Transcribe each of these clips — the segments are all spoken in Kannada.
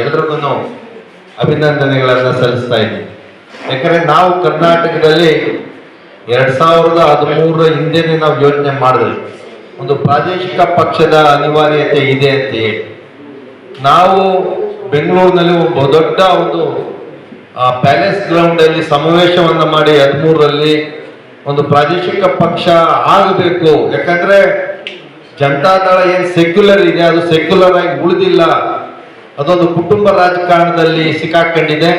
ಎಲ್ರಿಗೂ ಅಭಿನಂದನೆಗಳನ್ನು ಸಲ್ಲಿಸ್ತಾ ಇದ್ದೀನಿ. ಯಾಕಂದ್ರೆ ನಾವು ಕರ್ನಾಟಕದಲ್ಲಿ 2013 ಹಿಂದೆನೆ ನಾವು ಯೋಚನೆ ಮಾಡಿದ್ವಿ ಒಂದು ಪ್ರಾದೇಶಿಕ ಪಕ್ಷದ ಅನಿವಾರ್ಯತೆ ಇದೆ ಅಂತ ಹೇಳಿ. ನಾವು ಬೆಂಗಳೂರಿನಲ್ಲಿ ಒಬ್ಬ ದೊಡ್ಡ ಒಂದು ಪ್ಯಾಲೇಸ್ ಗ್ರೌಂಡ್ ಅಲ್ಲಿ ಸಮಾವೇಶವನ್ನ ಮಾಡಿ 13ರಲ್ಲಿ ಒಂದು ಪ್ರಾದೇಶಿಕ ಪಕ್ಷ ಆಗಬೇಕು. ಯಾಕಂದ್ರೆ ಜನತಾದಳ ಏನ್ ಸೆಕ್ಯುಲರ್ ಇದೆ ಅದು ಸೆಕ್ಯುಲರ್ ಆಗಿ ಉಳಿದಿಲ್ಲ, ಅದೊಂದು ಕುಟುಂಬ ರಾಜಕಾರಣದಲ್ಲಿ ಸಿಕ್ಕಾಕೊಂಡಿದೆ.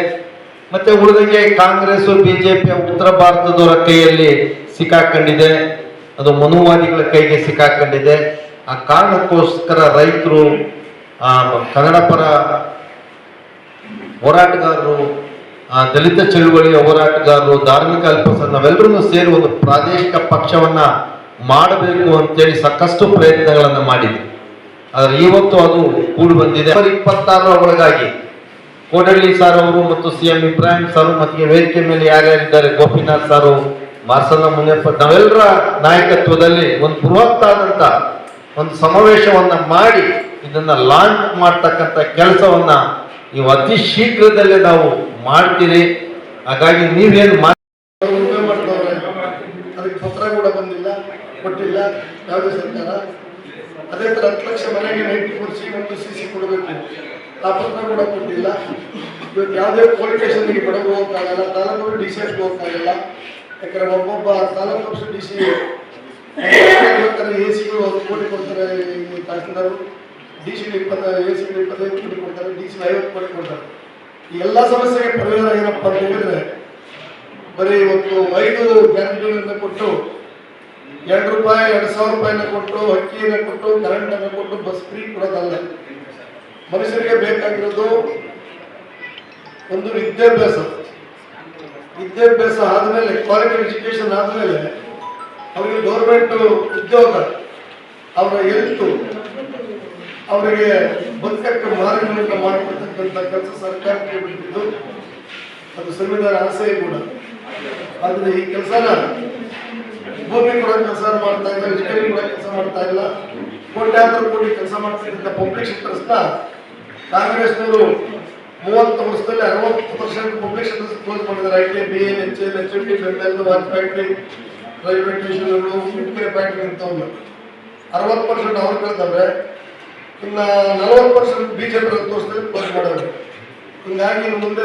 ಮತ್ತೆ ಉಳಿದಂಗೆ ಕಾಂಗ್ರೆಸ್ ಬಿಜೆಪಿ ಉತ್ತರ ಭಾರತದವರ ಕೈಯಲ್ಲಿ ಸಿಕ್ಕಾಕೊಂಡಿದೆ, ಅದು ಮನುವಾದಿಗಳ ಕೈಗೆ ಸಿಕ್ಕಾಕೊಂಡಿದೆ. ಆ ಕಾರಣಕ್ಕೋಸ್ಕರ ರೈತರು, ಕನ್ನಡ ಪರ ಹೋರಾಟಗಾರರು, ದಲಿತ ಚಳುವಳಿಯ ಹೋರಾಟಗಾರರು, ಧಾರ್ಮಿಕ ಅಲ್ಪಸಂಖ್ಯಾತರು ನಾವೆಲ್ಲರೂ ಸೇರಿ ಒಂದು ಪ್ರಾದೇಶಿಕ ಪಕ್ಷವನ್ನ ಮಾಡಬೇಕು ಅಂತೇಳಿ ಸಾಕಷ್ಟು ಪ್ರಯತ್ನಗಳನ್ನು ಮಾಡಿದ್ವಿ. ಆದ್ರೆ ಇವತ್ತು ಅದು ಕೂಡಿ ಬಂದಿದೆ. 26 ಒಳಗಾಗಿ ಕೋಡಳ್ಳಿ ಸರ್ ಅವರು ಮತ್ತು CM ಇಬ್ರಾಹಿಂ ಸರ್ ಮತ್ತೆ ವೇದಿಕೆ ಮೇಲೆ ಯಾರ್ಯಾರಿದ್ದಾರೆ, ಗೋಪಿನಾಥ್ ಸಾರು, ಮಾರ್ಸಲ್ಲ ಮುನಿಯಪ್ಪ, ನಾವೆಲ್ಲರ ನಾಯಕತ್ವದಲ್ಲಿ ಒಂದು ಬೃಹತ್ತಾದಂತ ಒಂದು ಸಮಾವೇಶವನ್ನ ಮಾಡಿ ಇದನ್ನ ಲಾಂಚ್ ಮಾಡ್ತಕ್ಕಂಥ ಕೆಲಸವನ್ನ ನೀವು ಅತಿ ಶೀಘ್ರದಲ್ಲೇ ನಾವು ಮಾಡ್ತೀರಿ. ಹಾಗಾಗಿ ನೀವೇನು ಅದಕ್ಕೆ ಪತ್ರ ಕೂಡ ಬಂದಿಲ್ಲ, ಕೊಟ್ಟಿಲ್ಲ ಯಾವುದೇ ಸರ್ಕಾರ. ಅದೇ ತರ 10 ಲಕ್ಷ ಮನೆಗೆ 94C ಮತ್ತು CC ಕೊಡಬೇಕು, ಆ ಪತ್ರ ಕೂಡ ಕೊಟ್ಟಿಲ್ಲ. ಇವತ್ತು ಯಾವುದೇ ಪೊಲೀಸ್ ಸ್ಟೇಷನ್ಗೆ ಬಡವರು ಹೋಗಕ್ಕಾಗಲ್ಲ, ತಾಲೂಕು DCS ಹೋಗಕ್ಕಾಗಲ್ಲ. ಯಾಕಂದ್ರೆ ಒಬ್ಬೊಬ್ಬ ತಾಲೂಕು DC AC ಗಳು 1 ಕೋಟಿ ಕೊಡ್ತಾರೆ, ತಹಸೀಲ್ದಾರ್ DC AC 25 ಕೋಟಿ ಕೊಡ್ತಾರೆ, DC 50 ಕೋಟಿ ಕೊಡ್ತಾರೆ. ಈ ಎಲ್ಲ ಸಮಸ್ಯೆಗೆ ಪರಿಹಾರ ಏನಪ್ಪ ಅಂತ ಹೇಳಿದ್ರೆ ಬರೀ ಇವತ್ತು 5 ಗ್ಯಾರಂಟಿಗಳನ್ನ ಕೊಟ್ಟು ₹2 ₹2,000 ಕೊಟ್ಟು, ಅಕ್ಕಿಯನ್ನ ಕೊಟ್ಟು, ಕರೆಂಟ್ ಅನ್ನು ಕೊಟ್ಟು ಬಸ್ ಫ್ರೀ ಕೊಡೋದಲ್ಲ. ಮನುಷ್ಯರಿಗೆ ಬೇಕಾಗಿರೋದು ಒಂದು ವಿದ್ಯಾಭ್ಯಾಸ ಆದ್ಮೇಲೆ, ಕ್ವಾಲಿಟಿ ಎಜುಕೇಶನ್ ಆದ್ಮೇಲೆ ಅವರಿಗೆ ಗೌರ್ಮೆಂಟ್ ಉದ್ಯೋಗ, ಅವರ ಹೆಲ್ತ್, ಅವರಿಗೆ ಬದುಕಕ್ಕೆ ಮಾರ್ಗಗಳನ್ನು ಮಾಡಿಕೊಡ್ತಕ್ಕಂಥ ಕೆಲಸ ಸರ್ಕಾರಕ್ಕೆ ಬಿಟ್ಟಿದ್ದು ಅದು ಸಂವಿಧಾನ ಆಸೆ ಕೂಡ. ಆದ್ರೆ ಈ ಕೆಲಸನ ಭೂಮಿ ಕೂಡ ಕೆಲಸ ಮಾಡ್ತಾ ಇಲ್ಲ, ಎಜುಕೇಶನ್ ಕೂಡ ಕೆಲಸ ಮಾಡ್ತಾ ಇಲ್ಲ. ಕೋಟ್ಯಾಂತರ ಕೋಟಿ ಕೆಲಸ ಮಾಡ್ತಿದ್ದಂಥ ಪಬ್ಲಿಕ್ ಸೆಕ್ಟರ್ಸ್ನ ಕಾಂಗ್ರೆಸ್ನವರು 30 ವರ್ಷದಲ್ಲಿ 60% ಪಬ್ಲಿಕ್ ಸೆಕ್ಟರ್ಸ್ ಕ್ಲೋಸ್ ಮಾಡಿದ್ದಾರೆ. IT, BA, HL, HFT, ಬೆಂಬಲ, ವಾಚ್ ಫ್ಯಾಕ್ಟ್ರಿ, ರೈಲ್ವೆ ಸ್ಟೇಷನ್ಗಳು, ಇಟ್ಕೆರೆ ಫ್ಯಾಕ್ಟ್ರಿ ಅಂತವಲ್ಲ 60% ಅವ್ರು ಕಳೆದವ್ರೆ. ಇನ್ನು 40% BJP 10 ವರ್ಷದಲ್ಲಿ ಕ್ಲೋಸ್ ಮಾಡೋರು. ಹಿಂಗಾಗಿ ಮುಂದೆ